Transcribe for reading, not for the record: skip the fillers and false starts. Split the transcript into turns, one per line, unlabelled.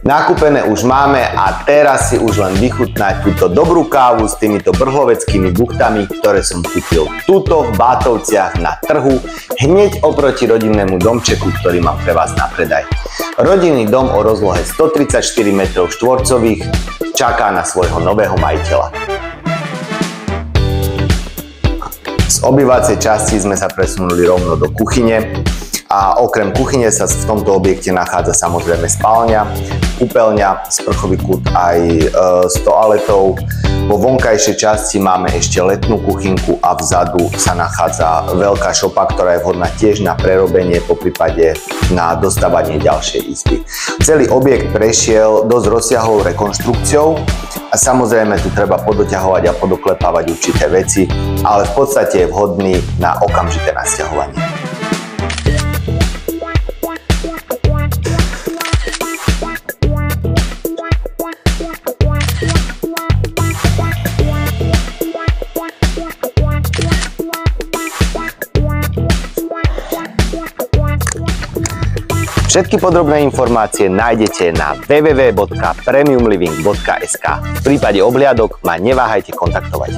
Nakúpené už máme a teraz si už len vychutnať túto dobrú kávu s týmito brhloveckými buchtami, ktoré som kúpil tuto v Bátovciach na trhu, hneď oproti rodinnému domčeku, ktorý mám pre vás na predaj. Rodinný dom o rozlohe 134 m2 čaká na svojho nového majiteľa. Z obývacej časti sme sa presunuli rovno do kuchyne. A okrem kuchyne sa v tomto objekte nachádza samozrejme spálňa, kúpeľňa, sprchový kút aj s toaletou. Vo vonkajšej časti máme ešte letnú kuchynku a vzadu sa nachádza veľká šopa, ktorá je vhodná tiež na prerobenie, poprípade na dostávanie ďalšej izby. Celý objekt prešiel dosť rozsiahlou rekonštrukciou a samozrejme tu treba podoťahovať a podoklepávať určité veci, ale v podstate je vhodný na okamžité nasťahovanie. Všetky podrobné informácie nájdete na www.premiumliving.sk. V prípade obhliadok ma neváhajte kontaktovať.